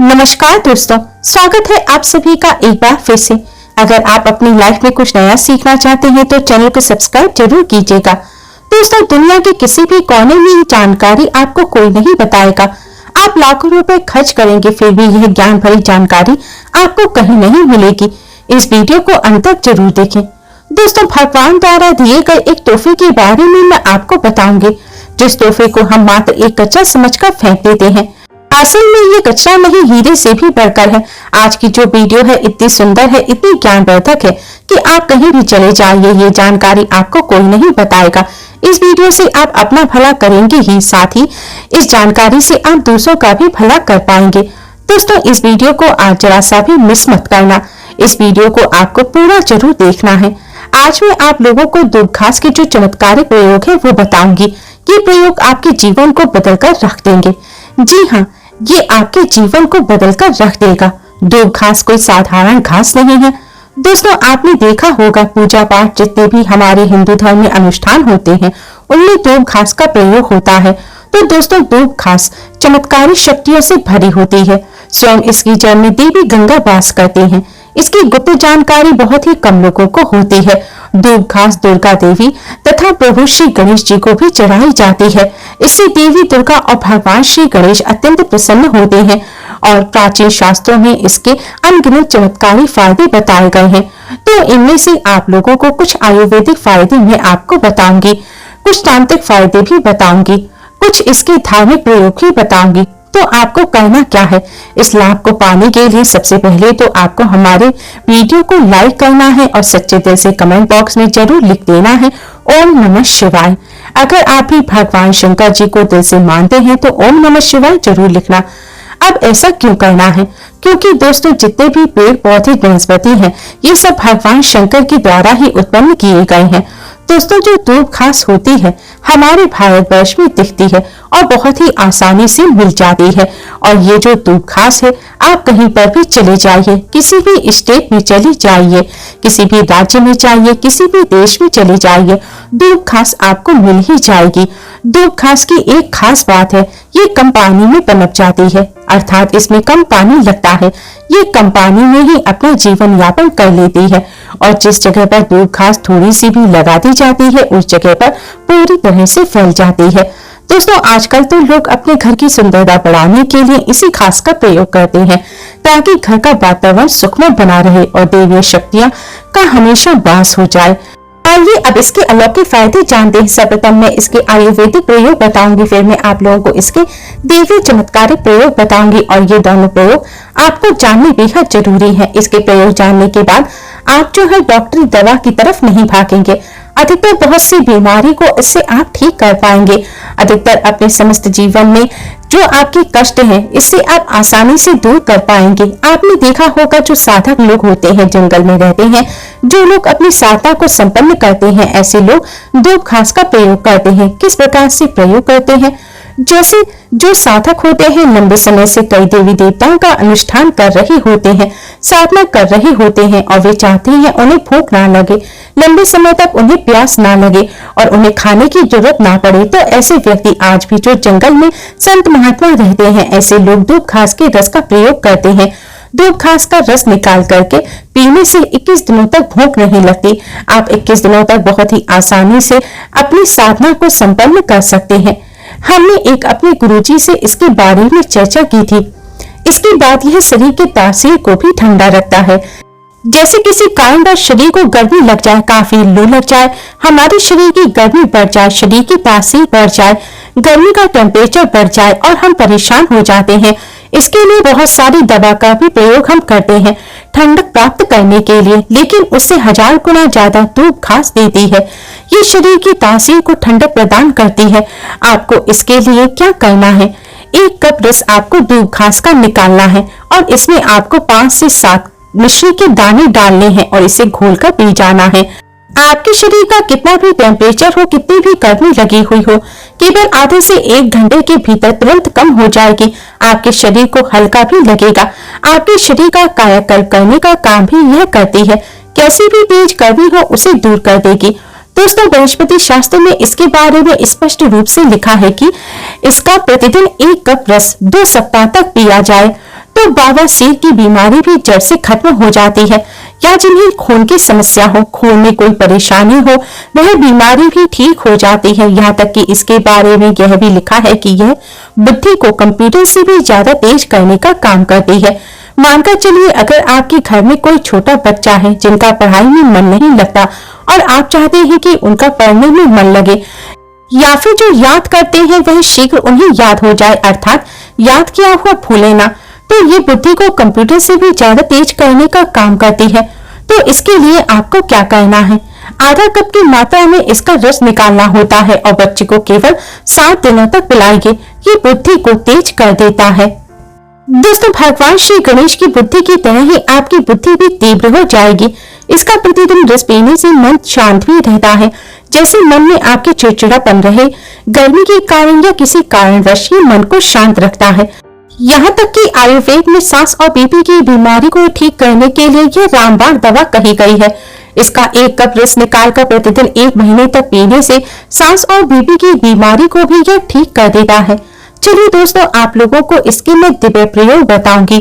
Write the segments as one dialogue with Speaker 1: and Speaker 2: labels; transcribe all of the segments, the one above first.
Speaker 1: नमस्कार दोस्तों, स्वागत है आप सभी का एक बार फिर से। अगर आप अपनी लाइफ में कुछ नया सीखना चाहते हैं तो चैनल को सब्सक्राइब जरूर कीजिएगा। दोस्तों, दुनिया के किसी भी कोने में ये जानकारी आपको कोई नहीं बताएगा। आप लाखों रुपए खर्च करेंगे फिर भी यह ज्ञान भरी जानकारी आपको कहीं नहीं मिलेगी। इस वीडियो को अंत तक जरूर देखें। दोस्तों, भगवान द्वारा दिए गए एक तोहफे के बारे में मैं आपको बताऊंगी, जिस तोहफे को हम मात्र एक कच्चा समझकर फेंक देते हैं। असल में ये कचरा नहीं, हीरे से भी बढ़कर है। आज की जो वीडियो है इतनी सुंदर है, इतनी ज्ञानवर्धक है कि आप कहीं भी चले जाइए, ये जानकारी आपको कोई नहीं बताएगा। इस वीडियो से आप अपना भला करेंगे ही, साथ ही इस जानकारी से आप दूसरों का भी भला कर पाएंगे। दोस्तों, इस वीडियो को आज जरा सा भी मिस मत करना। इस वीडियो को आपको पूरा जरूर देखना है। आज मैं आप लोगों को दूबघास के जो चमत्कारिक प्रयोग है वो बताऊंगी। ये प्रयोग आपके जीवन को बदलकर रख देंगे। जी हाँ, ये आपके जीवन को बदलकर रख देगा। दूबघास कोई साधारण घास नहीं है। दोस्तों, आपने देखा होगा पूजा पाठ जितने भी हमारे हिंदू धर्म में अनुष्ठान होते हैं उनमें दूबघास का प्रयोग होता है। तो दोस्तों, दूबघास चमत्कारी शक्तियों से भरी होती है। स्वयं इसकी जड़ में देवी गंगा वास करती हैं। इसकी गुप्त जानकारी बहुत ही कम लोगों को होती है। दूबघास दुर्गा देवी तथा प्रभु श्री गणेश जी को भी चढ़ाई जाती है। इससे देवी दुर्गा और भगवान श्री गणेश अत्यंत प्रसन्न होते हैं और प्राचीन शास्त्रों में इसके अनगिनत चमत्कारी फायदे बताए गए हैं। तो इनमें से आप लोगों को कुछ आयुर्वेदिक फायदे मैं आपको बताऊंगी, कुछ तांत्रिक फायदे भी बताऊंगी, कुछ इसके धार्मिक प्रयोग भी बताऊंगी। तो आपको करना क्या है, इस लाभ को पाने के लिए सबसे पहले तो आपको हमारे वीडियो को लाइक करना है और सच्चे दिल से कमेंट बॉक्स में जरूर लिख देना है ओम नमः शिवाय। अगर आप भी भगवान शंकर जी को दिल से मानते हैं तो ओम नमः शिवाय जरूर लिखना। अब ऐसा क्यों करना है? क्योंकि दोस्तों, जितने भी पेड़ पौधे वनस्पति हैं ये सब भगवान शंकर के द्वारा ही उत्पन्न किए गए हैं। दोस्तों, जो दूबघास होती है हमारे भारतवर्ष में दिखती है और बहुत ही आसानी से मिल जाती है। और ये जो दूबघास है आप कहीं पर भी चले जाइए, किसी भी स्टेट में चले जाइए, किसी भी राज्य में जाइए, किसी भी देश में चले जाइए, दूबघास आपको मिल ही जाएगी। दूबघास की एक खास बात है, ये कम पानी में पनप जाती है, अर्थात इसमें कम पानी लगता है। ये कम पानी में ही अपना जीवन यापन कर लेती है और जिस जगह पर दूबघास थोड़ी सी भी लगा दी जाती है उस जगह पर पूरी तरह से फैल जाती है। दोस्तों, आजकल तो लोग अपने घर की सुंदरता बढ़ाने के लिए इसी घास का प्रयोग करते हैं ताकि घर का वातावरण सुखमय बना रहे और देवीय शक्तियां का हमेशा वास हो जाए। आइए अब इसके अलौकिक फायदे जानते हैं। सर्वप्रथम मैं इसके आयुर्वेदिक प्रयोग बताऊंगी, फिर मैं आप लोगों को इसके देवी चमत्कारिक प्रयोग बताऊंगी और ये दोनों प्रयोग आपको जानने बेहद जरूरी है। इसके प्रयोग जानने के बाद आप जो है डॉक्टरी दवा की तरफ नहीं भागेंगे। अधिकतर बहुत सी बीमारी को इससे आप ठीक कर पाएंगे। अधिकतर अपने समस्त जीवन में जो आपके कष्ट हैं इससे आप आसानी से दूर कर पाएंगे। आपने देखा होगा जो साधक लोग होते हैं, जंगल में रहते हैं, जो लोग अपनी साधना को संपन्न करते हैं, ऐसे लोग दूबघास का प्रयोग करते हैं। किस प्रकार से प्रयोग करते हैं? जैसे जो साधक होते हैं लंबे समय से कई देवी देवताओं का अनुष्ठान कर रहे होते हैं, साधना कर रहे होते हैं और वे चाहते हैं उन्हें भूख ना लगे, लंबे समय तक उन्हें प्यास ना लगे और उन्हें खाने की जरूरत ना पड़े। तो ऐसे व्यक्ति आज भी जो जंगल में संत महात्मा रहते हैं, ऐसे लोग दूबघास के रस का प्रयोग करते हैं। दूबघास का रस निकाल करके पीने से 21 दिनों तक भूख नहीं लगती। आप 21 दिनों तक बहुत ही आसानी से अपनी साधना को संपन्न कर सकते हैं। हमने एक अपने गुरुजी से इसके बारे में चर्चा की थी। इसके बाद यह शरीर के तासीर को भी ठंडा रखता है। जैसे किसी कारणवश शरीर को गर्मी लग जाए, काफी लू लग जाए, हमारे शरीर की गर्मी बढ़ जाए, शरीर की तासीर बढ़ जाए, गर्मी का टेम्परेचर बढ़ जाए और हम परेशान हो जाते हैं। इसके लिए बहुत सारी दवा का भी प्रयोग हम करते हैं ठंडक प्राप्त करने के लिए, लेकिन उससे 1000 गुना ज्यादा दूबघास देती है। ये शरीर की तासीर को ठंडक प्रदान करती है। आपको इसके लिए क्या करना है? 1 कप रस आपको दूबघास का निकालना है और इसमें आपको 5 से 7 मिश्री के दाने डालने हैं और इसे घोलकर पी जाना है। आपके शरीर का कितना भी टेम्परेचर हो, कितनी भी गर्मी लगी हुई हो, केवल आधे से 1 घंटे के भीतर तुरंत कम हो जाएगी। आपके शरीर को हल्का भी लगेगा। आपके शरीर का कायाकल्प करने का काम भी यह करती है। कैसी भी तेज गर्मी हो उसे दूर कर देगी। दोस्तों, वनस्पति शास्त्र में इसके बारे में स्पष्ट रूप से लिखा है कि इसका प्रतिदिन 1 कप रस 2 सप्ताह तक पिया जाए। तो बवासीर की बीमारी भी जड़ से खत्म हो जाती है। या जिन्हें खून की समस्या हो, खून में कोई परेशानी हो, वह बीमारी भी ठीक हो जाती है। यहाँ तक कि इसके बारे में यह भी लिखा है कि यह बुद्धि को कंप्यूटर से भी ज्यादा तेज करने का काम करती है। मानकर चलिए, अगर आपके घर में कोई छोटा बच्चा है जिनका पढ़ाई में मन नहीं लगता और आप चाहते हैं कि उनका पढ़ने में मन लगे, या फिर जो याद करते हैं वह शीघ्र उन्हें याद हो जाए, अर्थात याद किया हुआ भूले ना, तो ये बुद्धि को कंप्यूटर से भी ज्यादा तेज करने का काम करती है। तो इसके लिए आपको क्या करना है, आधा कप की मात्रा में इसका रस निकालना होता है और बच्चे को केवल 7 दिनों तक पिलाइए। ये बुद्धि को तेज कर देता है। दोस्तों, भगवान श्री गणेश की बुद्धि की तरह ही आपकी बुद्धि भी तीव्र हो जाएगी। इसका प्रतिदिन रस पीने से मन शांत भी रहता है। जैसे मन में आपके चिड़चिड़ापन रहे, गर्मी के कारण या किसी कारणवश ये मन को शांत रखता है। यहाँ तक कि आयुर्वेद में सांस और बीपी की बीमारी को ठीक करने के लिए यह रामबाण दवा कही गई है। इसका 1 कप रस निकालकर प्रतिदिन 1 महीने तक पीने से सांस और बीपी की बीमारी को भी यह ठीक कर देता है। चलिए दोस्तों, आप लोगों को इसके मैं दिव्य प्रयोग बताऊंगी,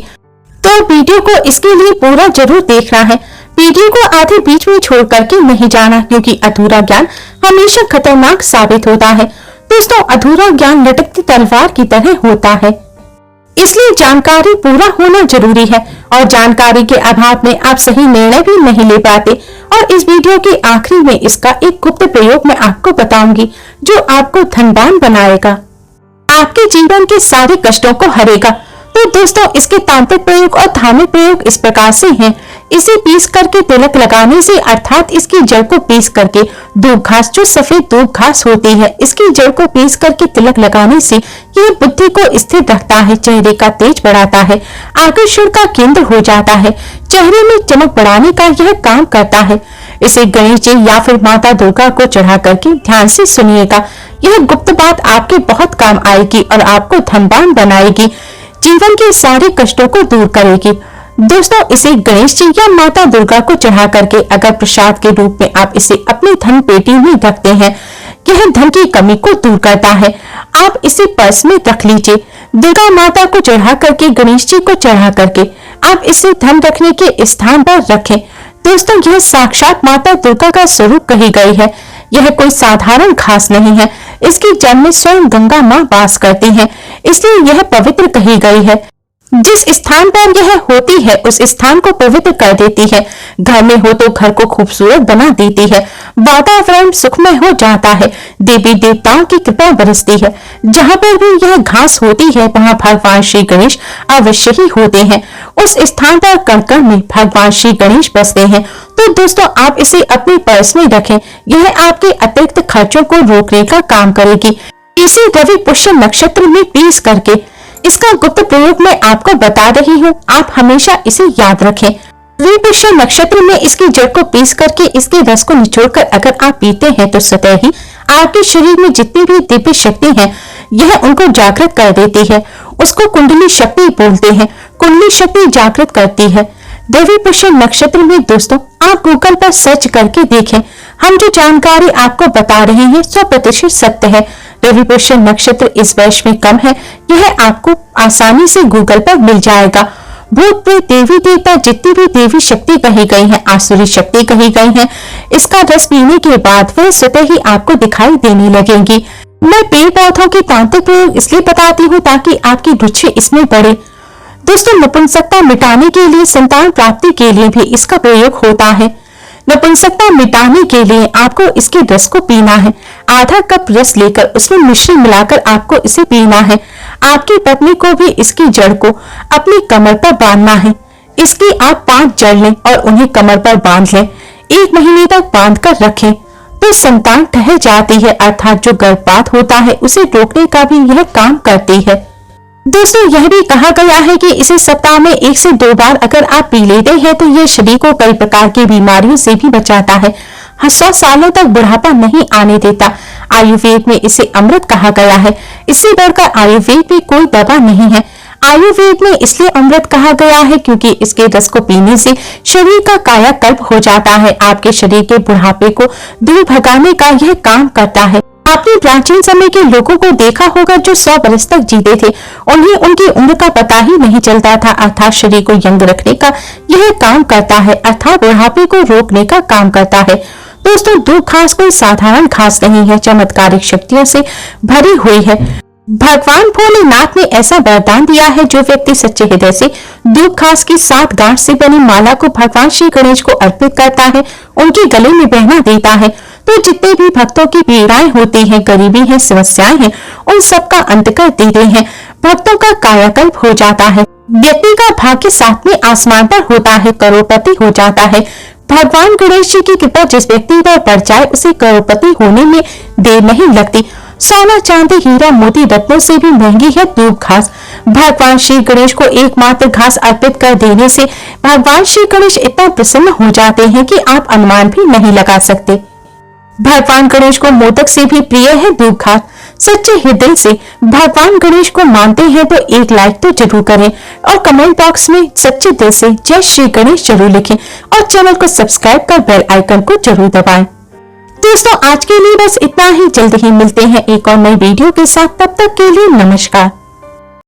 Speaker 1: तो वीडियो को इसके लिए पूरा जरूर देखना है। वीडियो को आधे बीच में छोड़ करके नहीं जाना, क्योंकि अधूरा ज्ञान हमेशा खतरनाक साबित होता है। दोस्तों, अधूरा ज्ञान लटकती तलवार की तरह होता है, इसलिए जानकारी पूरा होना जरूरी है। और जानकारी के अभाव में आप सही निर्णय भी नहीं ले पाते। और इस वीडियो के आखिरी में इसका एक गुप्त प्रयोग मैं आपको बताऊंगी, जो आपको धनवान बनाएगा, आपके जीवन के सारे कष्टों को हरेगा। तो दोस्तों, इसके तांत्रिक प्रयोग और धार्मिक प्रयोग इस प्रकार से हैं। इसे पीस करके तिलक लगाने से, अर्थात इसकी जड़ को पीस करके, दूब घास जो सफेद दूब घास होती है, इसकी जड़ को पीस करके तिलक लगाने से यह बुद्धि को स्थिर रखता है, चेहरे का तेज बढ़ाता है, आकर्षण का केंद्र हो जाता है, चेहरे में चमक बढ़ाने का यह काम करता है। इसे गणेश जी या फिर माता दुर्गा को चढ़ा करके ध्यान से सुनिएगा। यह गुप्त बात आपके बहुत काम आएगी और आपको धनवान बनाएगी, जीवन के सारे कष्टों को दूर करेगी। दोस्तों, इसे गणेश जी या माता दुर्गा को चढ़ा करके अगर प्रसाद के रूप में आप इसे अपनी धन पेटी में रखते हैं, यह धन की कमी को दूर करता है। आप इसे पर्स में रख लीजिए। दुर्गा माता को चढ़ा करके, गणेश जी को चढ़ा करके आप इसे धन रखने के स्थान पर रखें। दोस्तों, यह साक्षात माता दुर्गा का स्वरूप कही गई है। यह कोई साधारण घास नहीं है। इसकी जड़ में स्वयं गंगा माँ वास करती हैं, इसलिए यह पवित्र कही गई है। जिस स्थान पर यह होती है उस स्थान को पवित्र कर देती है। घर में हो तो घर को खूबसूरत बना देती है, वातावरण सुखमय हो जाता है, देवी देवताओं की कृपा बरसती है। जहाँ पर भी यह घास होती है वहाँ भगवान श्री गणेश अवश्य ही होते हैं। उस स्थान पर कण-कण में भगवान श्री गणेश बसते हैं। तो दोस्तों, आप इसे अपने पर्स में रखें। यह आपके अतिरिक्त खर्चों को रोकने का काम करेगी। इसे रवि पुष्य नक्षत्र में पीस करके, इसका गुप्त प्रयोग मैं आपको बता रही हूँ, आप हमेशा इसे याद रखें। रवि पुष्य नक्षत्र में इसकी जड़ को पीस करके इसके रस को निचोड़कर अगर आप पीते हैं तो स्वतः ही आपके शरीर में जितनी भी दिव्य शक्ति है, यह उनको जागृत कर देती है। उसको कुंडली शक्ति बोलते हैं। कुंडली शक्ति जागृत करती है। रवि पुष्य नक्षत्र में दोस्तों, आप गूगल पर सर्च करके देखें। हम जो जानकारी आपको बता रहे हैं 100% सत्य है। रवि पुष्य नक्षत्र इस वर्ष में कम है, यह आपको आसानी से गूगल पर मिल जाएगा। भूत प्रेत देवी देवता जितनी भी देवी शक्ति कही गई है, आसुरी शक्ति कही गई है, इसका रस पीने के बाद वह स्वतः ही आपको दिखाई देने लगेंगी। मैं पेड़ पौधों के तांत्रिक प्रयोग इसलिए बताती हूँ ताकि आपकी रुचि इसमें बढ़े। दोस्तों, नपुंसकता मिटाने के लिए, संतान प्राप्ति के लिए भी इसका प्रयोग होता है। नपुंसकता मिटाने के लिए आपको इसके रस को पीना है। आधा कप रस लेकर उसमें मिश्री मिलाकर आपको इसे पीना है। आपकी पत्नी को भी इसकी जड़ को अपनी कमर पर बांधना है। इसकी आप 5 जड़ लें और उन्हें कमर पर बांध लें। 1 महीने तक बांध कर रखें तो संतान ठहर जाती है, अर्थात जो गर्भपात होता है उसे रोकने का भी यह काम करती है। दोस्तों, यह भी कहा गया है कि इसे सप्ताह में 1 से 2 बार अगर आप पी लेते हैं तो यह शरीर को कई प्रकार की बीमारियों से भी बचाता है। 100 सालों तक बुढ़ापा नहीं आने देता। आयुर्वेद में इसे अमृत कहा गया है। इससे बढ़कर आयुर्वेद में कोई दवा नहीं है। आयुर्वेद में इसलिए अमृत कहा गया है क्योंकि इसके रस को पीने से शरीर का कायाकल्प हो जाता है। आपके शरीर के बुढ़ापे को दूर भगाने का यह काम करता है। आपने प्राचीन समय के लोगों को देखा होगा जो 100 बरस तक जीते थे। उन्हें उनकी उम्र का पता ही नहीं चलता था। अर्थात शरीर को यंग रखने का यह काम करता है, अर्थात बुढ़ापे को रोकने का काम करता है। दोस्तों, दूब घास कोई साधारण घास नहीं है, चमत्कारिक शक्तियों से भरी हुई है। भगवान भोलेनाथ ने ऐसा वरदान दिया है, जो व्यक्ति सच्चे हृदय से दूब घास की 7 गांठ से बनी माला को भगवान श्री गणेश को अर्पित करता है, उनके गले में पहना देता है, तो जितने भी भक्तों की पीड़ाएं होती हैं, गरीबी है, समस्याएं हैं, उन सब का अंत कर देते हैं। भक्तों का कायाकल्प हो जाता है। व्यक्ति का भाग्य 7वें आसमान पर होता है, करोड़पति हो जाता है। भगवान गणेश जी की कृपा जिस व्यक्ति पर पड़ जाए, उसे करोड़पति होने में देर नहीं लगती। सोना, चांदी, हीरा, मोती, रत्नों से भी महंगी है दूब घास। भगवान श्री गणेश को एकमात्र घास अर्पित कर देने से भगवान श्री गणेश इतना प्रसन्न हो जाते हैं कि आप अनुमान भी नहीं लगा सकते। भगवान गणेश को मोदक से भी प्रिय है दूब घास। सच्चे हृदय से भगवान गणेश को मानते हैं तो एक लाइक तो जरूर करें और कमेंट बॉक्स में सच्चे दिल से जय श्री गणेश जरूर लिखें और चैनल को सब्सक्राइब कर बेल आइकन को जरूर दबाएं। दोस्तों, आज के लिए बस इतना ही। जल्द ही मिलते हैं एक और नई वीडियो के साथ। तब तक के लिए नमस्कार।